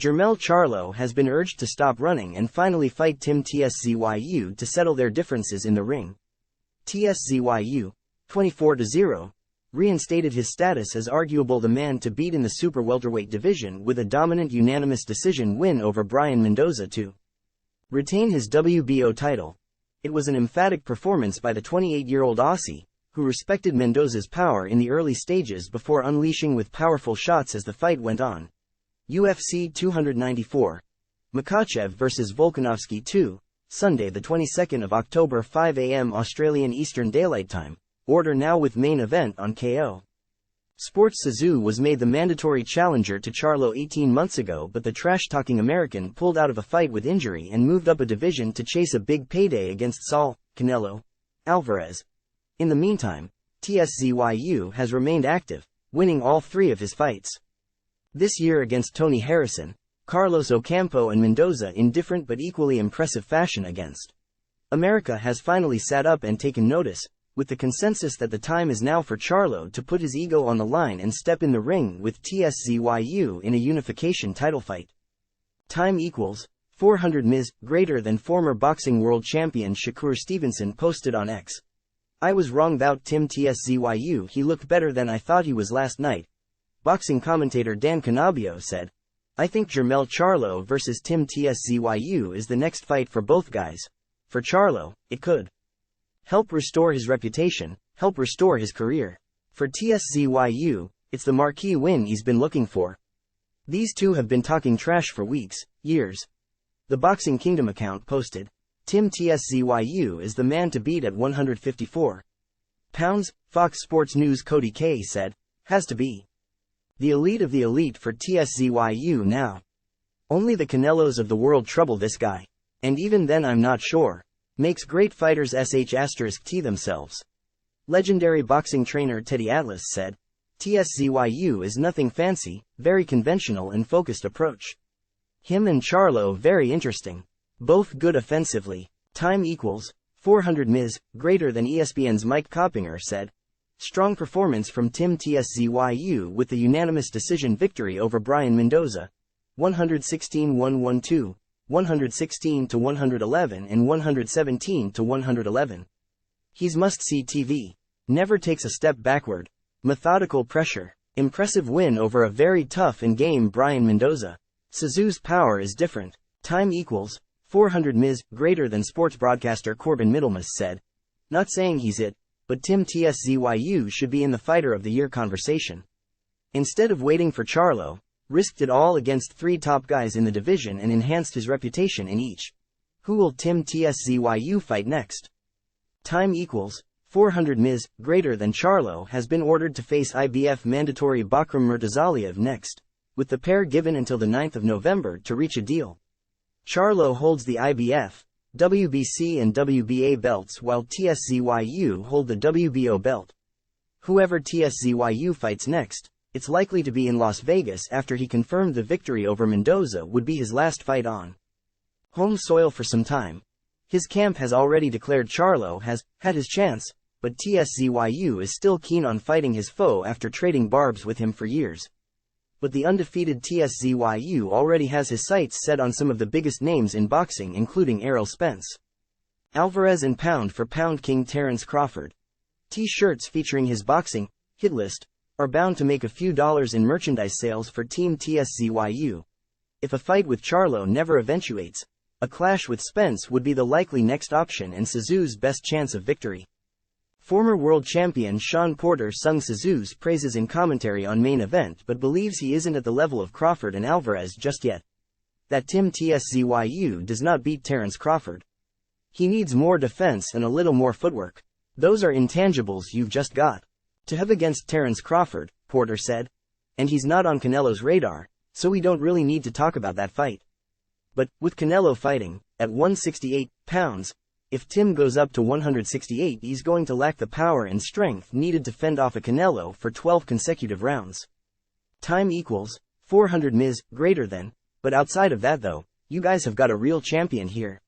Jermell Charlo has been urged to stop running and finally fight Tim Tszyu to settle their differences in the ring. Tszyu, 24-0, reinstated his status as arguable the man to beat in the super welterweight division with a dominant unanimous decision win over Brian Mendoza to retain his WBO title. It was an emphatic performance by the 28-year-old Aussie, who respected Mendoza's power in the early stages before unleashing with powerful shots as the fight went on. UFC 294. Makhachev vs Volkanovski 2, Sunday the 22nd of October 5 a.m. Australian Eastern Daylight Time. Order now with main event on Kayo. Sports Tszyus was made the mandatory challenger to Charlo 18 months ago, but the trash-talking American pulled out of a fight with injury and moved up a division to chase a big payday against Saul Canelo Alvarez. In the meantime, Tszyu has remained active, winning all 3 of his fights. This year against Tony Harrison, Carlos Ocampo and Mendoza in different but equally impressive fashion against America has finally sat up and taken notice, with the consensus that the time is now for Charlo to put his ego on the line and step in the ring with Tszyu in a unification title fight. Time equals 400 Ms. greater than former boxing world champion Shakur Stevenson posted on X. I was wrong about Tim Tszyu, he looked better than I thought he was last night. Boxing commentator Dan Canabio said, I think Jermell Charlo vs Tim Tszyu is the next fight for both guys. For Charlo, it could help restore his reputation, help restore his career. For Tszyu, it's the marquee win he's been looking for. These two have been talking trash for weeks, years. The Boxing Kingdom account posted, Tim Tszyu is the man to beat at 154 pounds. Fox Sports News Cody K said, has to be the elite of the elite for Tszyu now. Only the Canelos of the world trouble this guy. And even then I'm not sure. Makes great fighters *T themselves. Legendary boxing trainer Teddy Atlas said, Tszyu is nothing fancy, very conventional and focused approach. Him and Charlo very interesting. Both good offensively. Time equals 400 Ms. greater than ESPN's Mike Coppinger said. Strong performance from Tim Tszyu with the unanimous decision victory over Brian Mendoza. 116-112, 116-111 and 117-111. He's must-see TV. Never takes a step backward. Methodical pressure. Impressive win over a very tough and game Brian Mendoza. Tszyu's power is different. Time equals 400 Ms. greater than sports broadcaster Corbin Middlemas said. Not saying he's it, but Tim Tszyu should be in the Fighter of the Year conversation. Instead of waiting for Charlo, risked it all against 3 top guys in the division and enhanced his reputation in each. Who will Tim Tszyu fight next? Time equals 400 Ms. greater than Charlo has been ordered to face IBF mandatory Bakram Murtazaliev next, with the pair given until the 9th of November to reach a deal. Charlo holds the IBF, WBC and WBA belts while Tszyu hold the WBO belt. Whoever Tszyu fights next, it's likely to be in Las Vegas after he confirmed the victory over Mendoza would be his last fight on home soil for some time. His camp has already declared Charlo has had his chance, but Tszyu is still keen on fighting his foe after trading barbs with him for years. But the undefeated Tszyu already has his sights set on some of the biggest names in boxing, including Errol Spence, Alvarez and pound-for-pound king Terence Crawford. T-shirts featuring his boxing hit list are bound to make a few dollars in merchandise sales for Team Tszyu. If a fight with Charlo never eventuates, a clash with Spence would be the likely next option and Tszyu's best chance of victory. Former world champion Sean Porter sung Tszyu's praises in commentary on Main Event but believes he isn't at the level of Crawford and Alvarez just yet. That Tim Tszyu does not beat Terence Crawford. He needs more defense and a little more footwork. Those are intangibles you've just got to have against Terence Crawford, Porter said. And he's not on Canelo's radar, so we don't really need to talk about that fight. But, with Canelo fighting at 168 pounds, if Tim goes up to 168 he's going to lack the power and strength needed to fend off a Canelo for 12 consecutive rounds. Time equals 400 Ms. greater than, but outside of that though, you guys have got a real champion here.